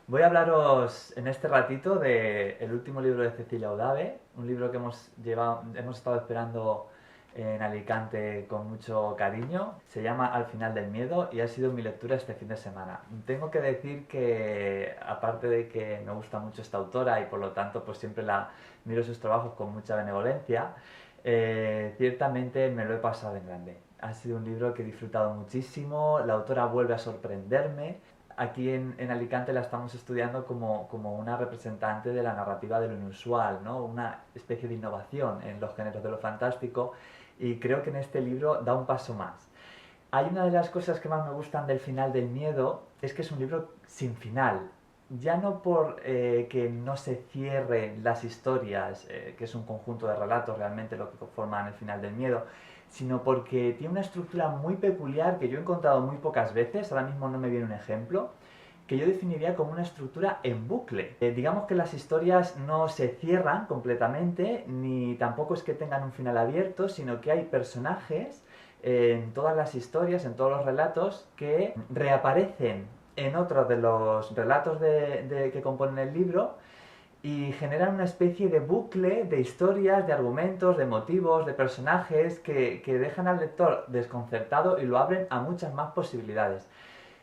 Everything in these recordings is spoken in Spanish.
Voy a hablaros en este ratito del último libro de Cecilia Udave, un libro que hemos estado esperando en Alicante con mucho cariño. Se llama Al final del miedo y ha sido mi lectura este fin de semana. Tengo que decir que, aparte de que me gusta mucho esta autora y por lo tanto pues siempre la miro sus trabajos con mucha benevolencia, ciertamente me lo he pasado en grande. Ha sido un libro que he disfrutado muchísimo, la autora vuelve a sorprenderme. Aquí en Alicante la estamos estudiando como una representante de la narrativa de lo inusual, ¿no? Una especie de innovación en los géneros de lo fantástico, y creo que en este libro da un paso más. Hay una de las cosas que más me gustan del final del miedo, es que es un libro sin final. Ya no por que no se cierren las historias, que es un conjunto de relatos realmente lo que forman el final del miedo, sino porque tiene una estructura muy peculiar que yo he encontrado muy pocas veces, ahora mismo no me viene un ejemplo, que yo definiría como una estructura en bucle. Digamos que las historias no se cierran completamente, ni tampoco es que tengan un final abierto, sino que hay personajes en todas las historias, en todos los relatos, que reaparecen en otros de los relatos que componen el libro y generan una especie de bucle de historias, de argumentos, de motivos, de personajes que dejan al lector desconcertado y lo abren a muchas más posibilidades.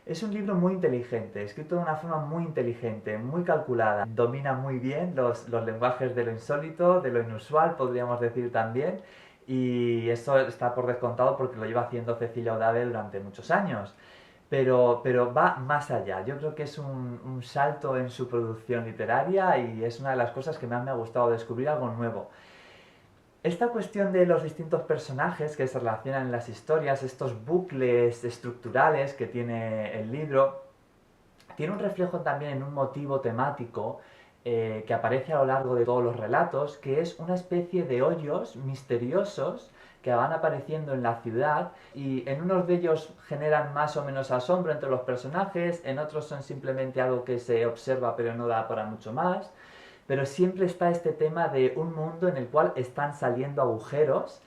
Es un libro muy inteligente, escrito de una forma muy inteligente, muy calculada. Domina muy bien los lenguajes de lo insólito, de lo inusual, podríamos decir también. Y eso está por descontado porque lo lleva haciendo Cecilia Odave durante muchos años. Pero va más allá. Yo creo que es un salto en su producción literaria y es una de las cosas que más me ha gustado, descubrir algo nuevo. Esta cuestión de los distintos personajes que se relacionan en las historias, estos bucles estructurales que tiene el libro, tiene un reflejo también en un motivo temático que aparece a lo largo de todos los relatos, que es una especie de hoyos misteriosos que van apareciendo en la ciudad, y en unos de ellos generan más o menos asombro entre los personajes, en otros son simplemente algo que se observa pero no da para mucho más. Pero siempre está este tema de un mundo en el cual están saliendo agujeros.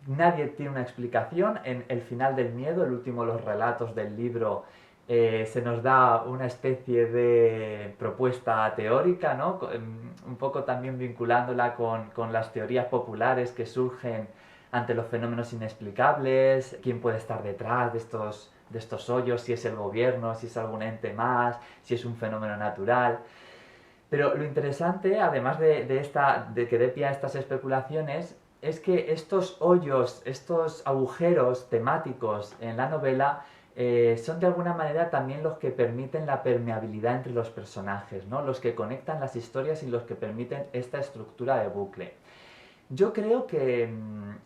Nadie tiene una explicación. En El final del miedo, el último de los relatos del libro, se nos da una especie de propuesta teórica, ¿no? Un poco también vinculándola con las teorías populares que surgen ante los fenómenos inexplicables, quién puede estar detrás de estos hoyos, si es el gobierno, si es algún ente más, si es un fenómeno natural. Pero lo interesante, además de que dé pie a estas especulaciones, es que estos hoyos, estos agujeros temáticos en la novela son de alguna manera también los que permiten la permeabilidad entre los personajes, ¿no? Los que conectan las historias y los que permiten esta estructura de bucle. Yo creo que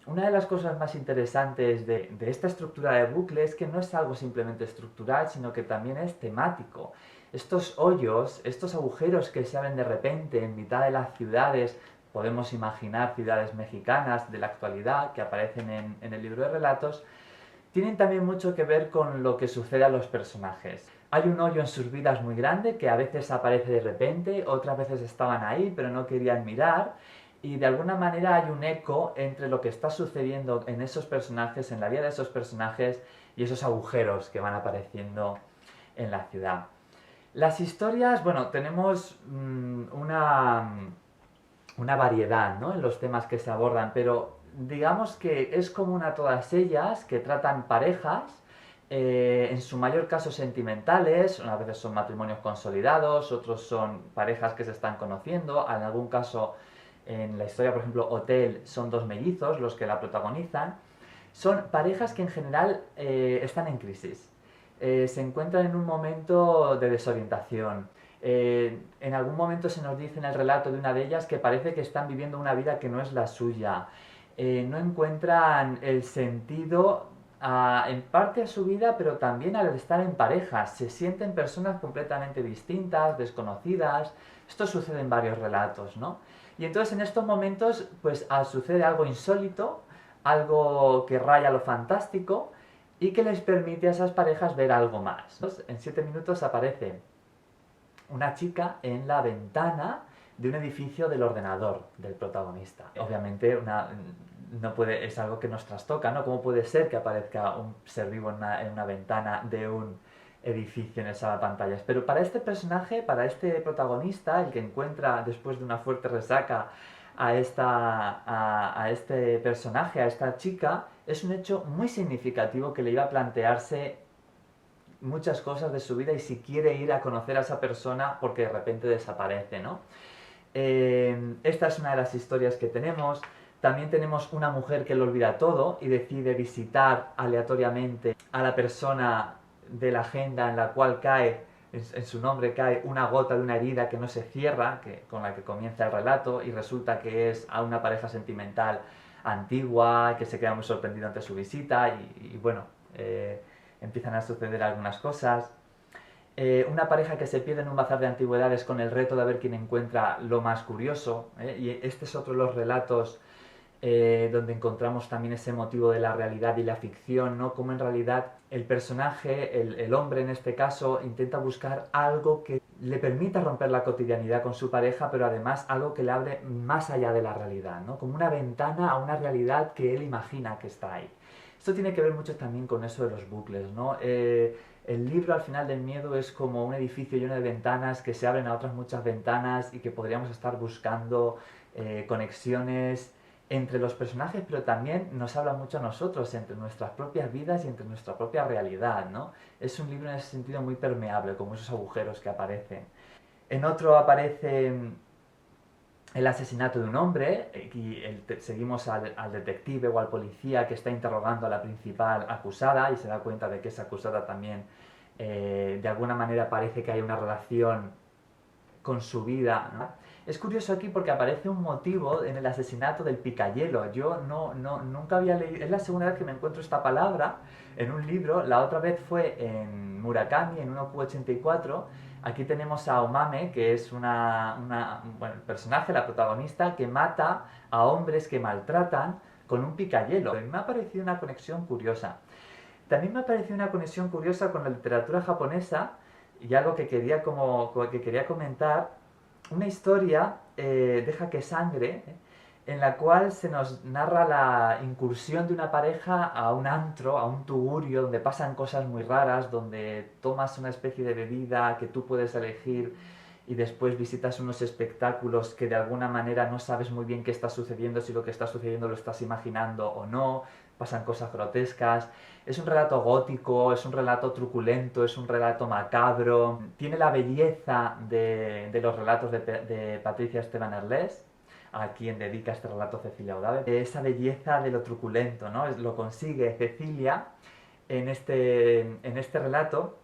una de las cosas más interesantes de esta estructura de bucle es que no es algo simplemente estructural, sino que también es temático. Estos hoyos, estos agujeros que se abren de repente en mitad de las ciudades, podemos imaginar ciudades mexicanas de la actualidad que aparecen en el libro de relatos, tienen también mucho que ver con lo que sucede a los personajes. Hay un hoyo en sus vidas muy grande que a veces aparece de repente, otras veces estaban ahí pero no querían mirar, y de alguna manera hay un eco entre lo que está sucediendo en esos personajes, en la vida de esos personajes, y esos agujeros que van apareciendo en la ciudad. Las historias, bueno, tenemos una variedad, ¿no?, en los temas que se abordan, pero digamos que es común a todas ellas que tratan parejas, en su mayor caso sentimentales, unas veces son matrimonios consolidados, otros son parejas que se están conociendo, en algún caso en la historia, por ejemplo, Hotel, son dos mellizos los que la protagonizan. Son parejas que en general están en crisis, se encuentran en un momento de desorientación. En algún momento se nos dice en el relato de una de ellas que parece que están viviendo una vida que no es la suya. No encuentran el sentido en parte a su vida, pero también al estar en pareja. Se sienten personas completamente distintas, desconocidas. Esto sucede en varios relatos, ¿no? Y entonces en estos momentos pues sucede algo insólito, algo que raya lo fantástico y que les permite a esas parejas ver algo más. En 7 minutos aparece una chica en la ventana de un edificio del ordenador del protagonista. Obviamente no puede, es algo que nos trastoca, ¿no? ¿Cómo puede ser que aparezca un ser vivo en una ventana de un edificio en el salvapantallas. Pero para este personaje, para este protagonista, el que encuentra después de una fuerte resaca a este personaje, a esta chica, es un hecho muy significativo que le iba a plantearse muchas cosas de su vida y si quiere ir a conocer a esa persona porque de repente desaparece, ¿no? Esta es una de las historias que tenemos. También tenemos una mujer que lo olvida todo y decide visitar aleatoriamente a la persona de la agenda en la cual cae, en su nombre cae una gota de una herida que no se cierra, con la que comienza el relato, y resulta que es a una pareja sentimental antigua, que se queda muy sorprendido ante su visita y bueno, empiezan a suceder algunas cosas. Una pareja que se pierde en un bazar de antigüedades con el reto de ver quién encuentra lo más curioso. Y este es otro de los relatos donde encontramos también ese motivo de la realidad y la ficción, ¿no? Como en realidad el personaje, el hombre en este caso, intenta buscar algo que le permita romper la cotidianidad con su pareja, pero además algo que le abre más allá de la realidad, ¿no? Como una ventana a una realidad que él imagina que está ahí. Esto tiene que ver mucho también con eso de los bucles, ¿no? El libro Al final del miedo es como un edificio lleno de ventanas que se abren a otras muchas ventanas y que podríamos estar buscando conexiones entre los personajes, pero también nos habla mucho a nosotros, entre nuestras propias vidas y entre nuestra propia realidad, ¿no? Es un libro en ese sentido muy permeable, como esos agujeros que aparecen. En otro aparece el asesinato de un hombre y seguimos al detective o al policía que está interrogando a la principal acusada y se da cuenta de que esa acusada también de alguna manera parece que hay una relación con su vida, ¿no? Es curioso aquí porque aparece un motivo en el asesinato del picayelo. Yo nunca había leído, es la segunda vez que me encuentro esta palabra en un libro. La otra vez fue en Murakami, en 1Q84. Aquí tenemos a Omame, que es bueno, el personaje, la protagonista, que mata a hombres que maltratan con un picayelo. Me ha parecido una conexión curiosa. También me ha parecido una conexión curiosa con la literatura japonesa y algo que quería comentar, una historia Deja que sangre, en la cual se nos narra la incursión de una pareja a un antro, a un tugurio, donde pasan cosas muy raras, donde tomas una especie de bebida que tú puedes elegir y después visitas unos espectáculos que de alguna manera no sabes muy bien qué está sucediendo, si lo que está sucediendo lo estás imaginando o no, pasan cosas grotescas. Es un relato gótico, es un relato truculento, es un relato macabro. Tiene la belleza de los relatos de Patricia Esteban Erlés, a quien dedica este relato Cecilia Odave. Esa belleza de lo truculento, ¿no? Lo consigue Cecilia en este relato.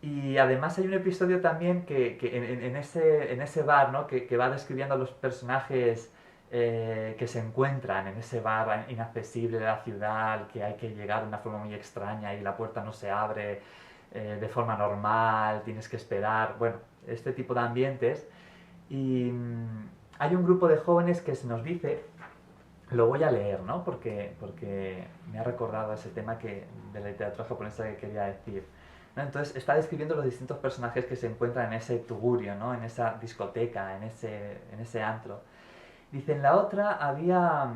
Y además hay un episodio también que en ese bar, ¿no? que va describiendo a los personajes que se encuentran en ese bar inaccesible de la ciudad, que hay que llegar de una forma muy extraña y la puerta no se abre de forma normal, tienes que esperar, bueno, este tipo de ambientes. Y hay un grupo de jóvenes que se nos dice, lo voy a leer, ¿no? Porque me ha recordado ese tema de la literatura japonesa que quería decir. ¿No? Entonces está describiendo los distintos personajes que se encuentran en ese tugurio, ¿no? En esa discoteca, en ese antro. Dice, en la otra había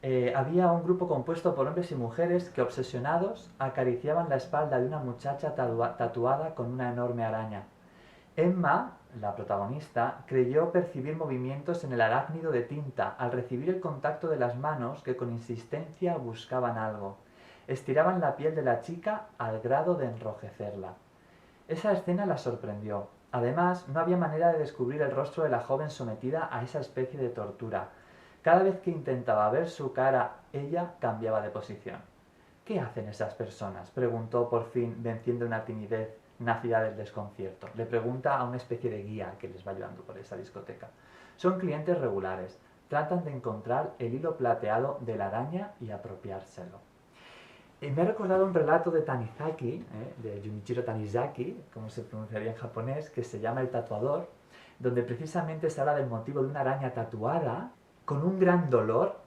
un grupo compuesto por hombres y mujeres que, obsesionados, acariciaban la espalda de una muchacha tatuada con una enorme araña. Emma, la protagonista, creyó percibir movimientos en el arácnido de tinta al recibir el contacto de las manos que con insistencia buscaban algo. Estiraban la piel de la chica al grado de enrojecerla. Esa escena la sorprendió. Además, no había manera de descubrir el rostro de la joven sometida a esa especie de tortura. Cada vez que intentaba ver su cara, ella cambiaba de posición. ¿Qué hacen esas personas?, preguntó por fin, venciendo una timidez nacida del desconcierto. Le pregunta a una especie de guía que les va ayudando por esa discoteca. Son clientes regulares. Tratan de encontrar el hilo plateado de la araña y apropiárselo. Me ha recordado un relato de Tanizaki, de Junichiro Tanizaki, como se pronunciaría en japonés, que se llama El tatuador, donde precisamente se habla del motivo de una araña tatuada con un gran dolor,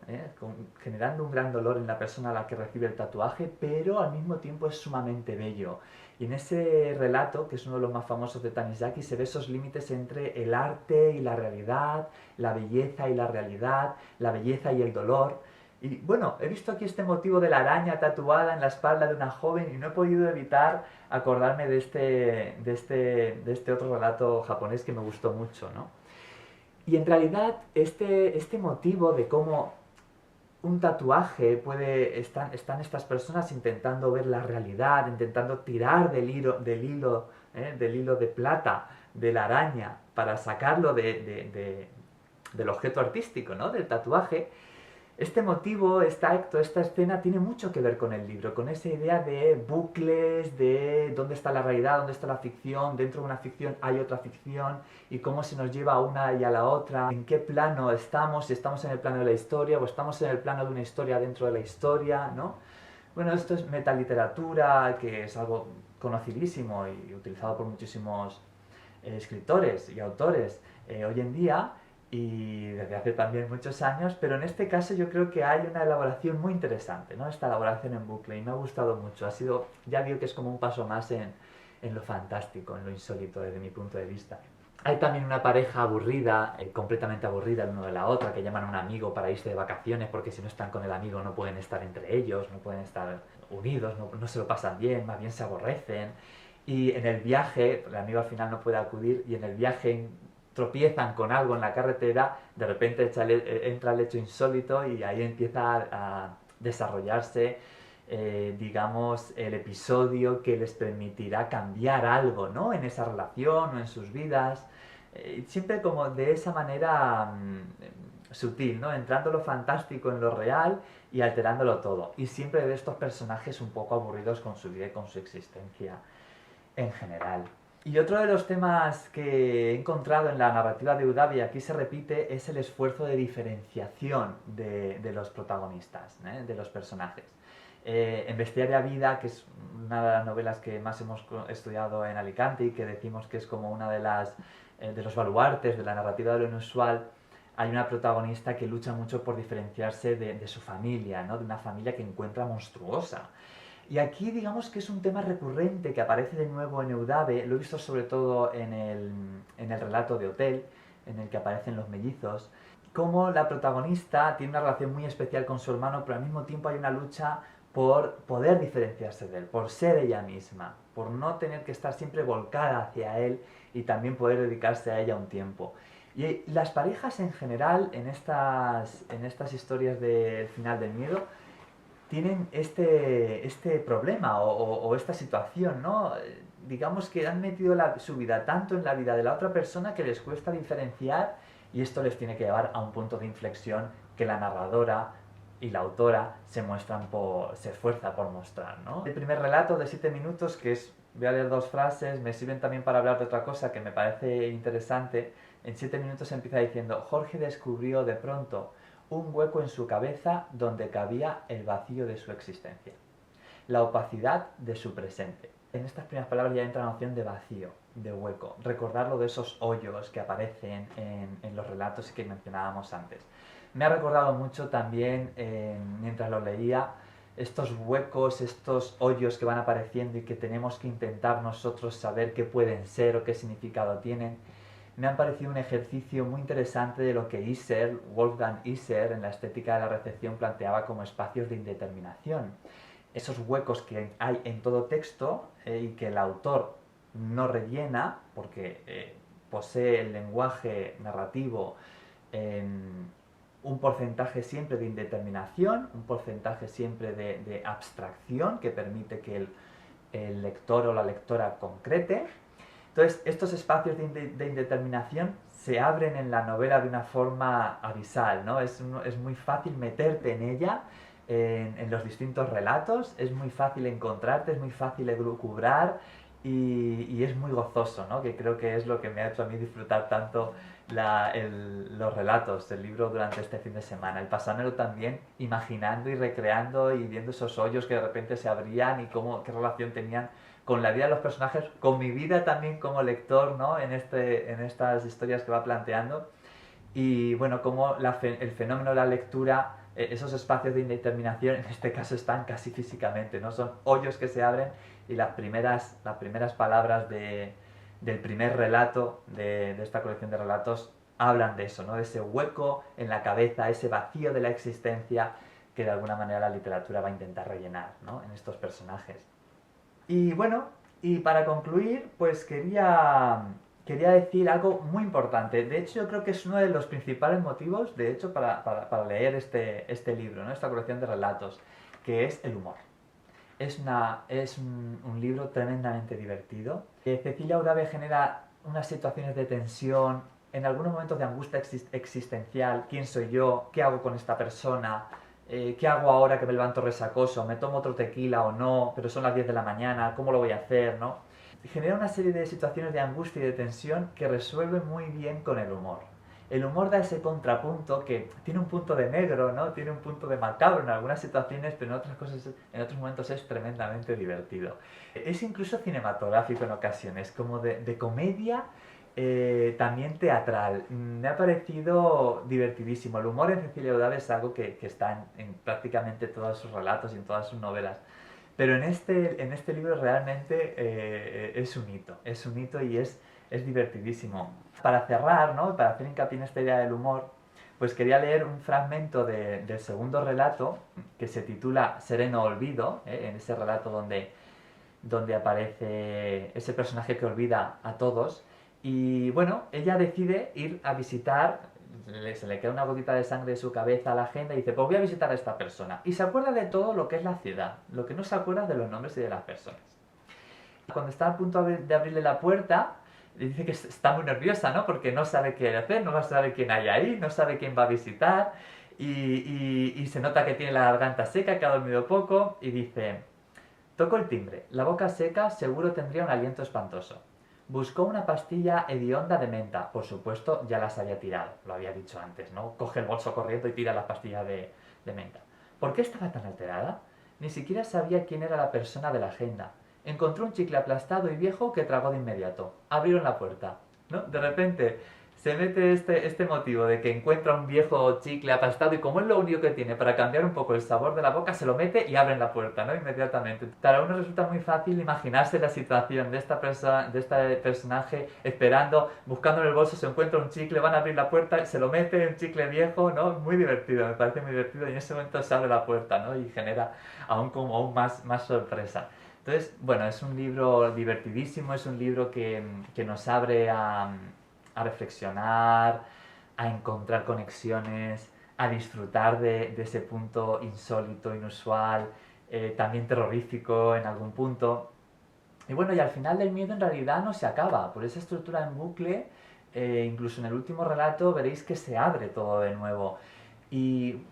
generando un gran dolor en la persona a la que recibe el tatuaje, pero al mismo tiempo es sumamente bello. Y en ese relato, que es uno de los más famosos de Tanizaki, se ve esos límites entre el arte y la realidad, la belleza y la realidad, la belleza y el dolor. Y bueno, he visto aquí este motivo de la araña tatuada en la espalda de una joven y no he podido evitar acordarme de este otro relato japonés que me gustó mucho, ¿no? Y en realidad este motivo de cómo un tatuaje están estas personas intentando ver la realidad, intentando tirar del hilo de plata de la araña para sacarlo del objeto artístico, ¿no? Del tatuaje. Este motivo, este acto, esta escena tiene mucho que ver con el libro, con esa idea de bucles, de dónde está la realidad, dónde está la ficción, dentro de una ficción hay otra ficción y cómo se nos lleva a una y a la otra, en qué plano estamos, si estamos en el plano de la historia o estamos en el plano de una historia dentro de la historia, ¿no? Bueno, esto es metaliteratura, que es algo conocidísimo y utilizado por muchísimos escritores y autores hoy en día y desde hace también muchos años, pero en este caso yo creo que hay una elaboración muy interesante, ¿no? Esta elaboración en bucle y me ha gustado mucho. Ha sido, ya digo que es como un paso más en lo fantástico, en lo insólito desde mi punto de vista. Hay también una pareja aburrida, completamente aburrida el uno de la otra, que llaman a un amigo para irse de vacaciones porque si no están con el amigo no pueden estar entre ellos, no pueden estar unidos, no se lo pasan bien, más bien se aborrecen. Y en el viaje, el amigo al final no puede acudir, y en el viaje tropiezan con algo en la carretera, de repente entra el hecho insólito y ahí empieza a desarrollarse, digamos, el episodio que les permitirá cambiar algo, ¿no? En esa relación o en sus vidas. Siempre como de esa manera sutil, ¿no? Entrando lo fantástico en lo real y alterándolo todo. Y siempre de estos personajes un poco aburridos con su vida y con su existencia en general. Y otro de los temas que he encontrado en la narrativa de Udabi, aquí se repite, es el esfuerzo de diferenciación de los protagonistas, de los personajes. En Bestiaria Vida, que es una de las novelas que más hemos estudiado en Alicante y que decimos que es como una de los baluartes de la narrativa de lo inusual, hay una protagonista que lucha mucho por diferenciarse de su familia, ¿no? De una familia que encuentra monstruosa. Y aquí digamos que es un tema recurrente que aparece de nuevo en Eudave, lo he visto sobre todo en el relato de Hotel, en el que aparecen los mellizos, como la protagonista tiene una relación muy especial con su hermano, pero al mismo tiempo hay una lucha por poder diferenciarse de él, por ser ella misma, por no tener que estar siempre volcada hacia él y también poder dedicarse a ella un tiempo. Y las parejas en general en estas historias del final del miedo tienen este problema o esta situación, ¿no? Digamos que han metido su vida tanto en la vida de la otra persona que les cuesta diferenciar y esto les tiene que llevar a un punto de inflexión que la narradora y la autora se esfuerza por mostrar, ¿no? El primer relato de 7 minutos, voy a leer 2 frases, me sirven también para hablar de otra cosa que me parece interesante. En 7 minutos empieza diciendo: Jorge descubrió de pronto un hueco en su cabeza donde cabía el vacío de su existencia, la opacidad de su presente. En estas primeras palabras ya entra la noción de vacío, de hueco, recordarlo de esos hoyos que aparecen en los relatos que mencionábamos antes. Me ha recordado mucho también, mientras lo leía, estos huecos, estos hoyos que van apareciendo y que tenemos que intentar nosotros saber qué pueden ser o qué significado tienen. Me han parecido un ejercicio muy interesante de lo que Wolfgang Iser, en la estética de la recepción, planteaba como espacios de indeterminación. Esos huecos que hay en todo texto y que el autor no rellena porque posee el lenguaje narrativo en un porcentaje siempre de indeterminación, un porcentaje siempre de abstracción que permite que el lector o la lectora concrete. Entonces, estos espacios de indeterminación se abren en la novela de una forma abisal, ¿no? Es muy fácil meterte en ella, en los distintos relatos, es muy fácil encontrarte, es muy fácil elucubrar y es muy gozoso, ¿no? Que creo que es lo que me ha hecho a mí disfrutar tanto los relatos del libro durante este fin de semana. El pasármelo también imaginando y recreando y viendo esos hoyos que de repente se abrían y qué relación tenían con la vida de los personajes, con mi vida también como lector, ¿no? En estas historias que va planteando. Y bueno, como el fenómeno de la lectura, esos espacios de indeterminación, en este caso están casi físicamente, ¿no? Son hoyos que se abren y las primeras palabras del primer relato de esta colección de relatos hablan de eso, ¿no? De ese hueco en la cabeza, ese vacío de la existencia que de alguna manera la literatura va a intentar rellenar, ¿no?, en estos personajes. Y bueno, y para concluir, pues quería decir algo muy importante. De hecho, yo creo que es uno de los principales motivos, de hecho, para leer este libro, ¿no?, esta colección de relatos, que es el humor. Es un libro tremendamente divertido. Cecilia Udave genera unas situaciones de tensión, en algunos momentos de angustia existencial. ¿Quién soy yo? ¿Qué hago con esta persona? ¿Qué hago ahora que me levanto resacoso? ¿Me tomo otro tequila o no? Pero son las 10 de la mañana, ¿cómo lo voy a hacer? ¿No? Genera una serie de situaciones de angustia y de tensión que resuelve muy bien con el humor. El humor da ese contrapunto que tiene un punto de negro, ¿no? Tiene un punto de macabro en algunas situaciones, pero en otras cosas, en otros momentos es tremendamente divertido. Es incluso cinematográfico en ocasiones, como de comedia, también teatral. Me ha parecido divertidísimo. El humor en Cecilia Udave es algo que está en prácticamente todos sus relatos y en todas sus novelas. Pero en este libro realmente es un hito y es divertidísimo. Para cerrar, ¿no?, para hacer hincapié en esta idea del humor, pues quería leer un fragmento del segundo relato que se titula Sereno Olvido, en ese relato donde aparece ese personaje que olvida a todos. Y bueno, ella decide ir a visitar, se le queda una gotita de sangre de su cabeza a la agenda y dice, pues voy a visitar a esta persona. Y se acuerda de todo lo que es la ciudad, lo que no se acuerda de los nombres y de las personas. Cuando está a punto de abrirle la puerta, le dice que está muy nerviosa, ¿no? Porque no sabe qué hacer, no sabe quién hay ahí, no sabe quién va a visitar. Y se nota que tiene la garganta seca, que ha dormido poco. Y dice, tocó el timbre. La boca seca seguro tendría un aliento espantoso. Buscó una pastilla hedionda de menta. Por supuesto, ya las había tirado. Lo había dicho antes, ¿no? Coge el bolso corriendo y tira las pastillas de menta. ¿Por qué estaba tan alterada? Ni siquiera sabía quién era la persona de la agenda. Encontró un chicle aplastado y viejo que tragó de inmediato. Abrieron la puerta, ¿no? De repente se mete este motivo de que encuentra un viejo chicle aplastado y como es lo único que tiene para cambiar un poco el sabor de la boca, se lo mete y abren la puerta, ¿no?, inmediatamente. Para uno resulta muy fácil imaginarse la situación de este personaje esperando, buscando en el bolso, se encuentra un chicle, van a abrir la puerta, se lo mete, un chicle viejo, ¿no? Muy divertido, me parece muy divertido, y en ese momento se abre la puerta, ¿no?, y genera aún más sorpresa. Entonces, bueno, es un libro divertidísimo, es un libro que nos abre a reflexionar, a encontrar conexiones, a disfrutar de ese punto insólito, inusual, también terrorífico en algún punto. Y bueno, y al final del miedo en realidad no se acaba, por esa estructura en bucle, incluso en el último relato veréis que se abre todo de nuevo. Y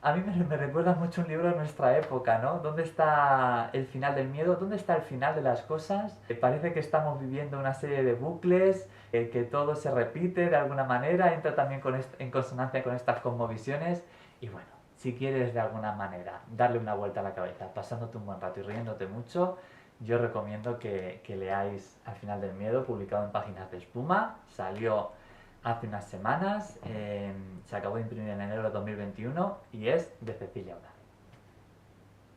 a mí me recuerda mucho un libro de nuestra época, ¿no? ¿Dónde está el final del miedo? ¿Dónde está el final de las cosas? Parece que estamos viviendo una serie de bucles, que todo se repite de alguna manera, entra también en consonancia con estas cosmovisiones. Y bueno, si quieres de alguna manera darle una vuelta a la cabeza, pasándote un buen rato y riéndote mucho, yo recomiendo que leáis Al final del miedo, publicado en Páginas de Espuma. Salió hace unas semanas, se acabó de imprimir en enero de 2021 y es de Cecilia Udave.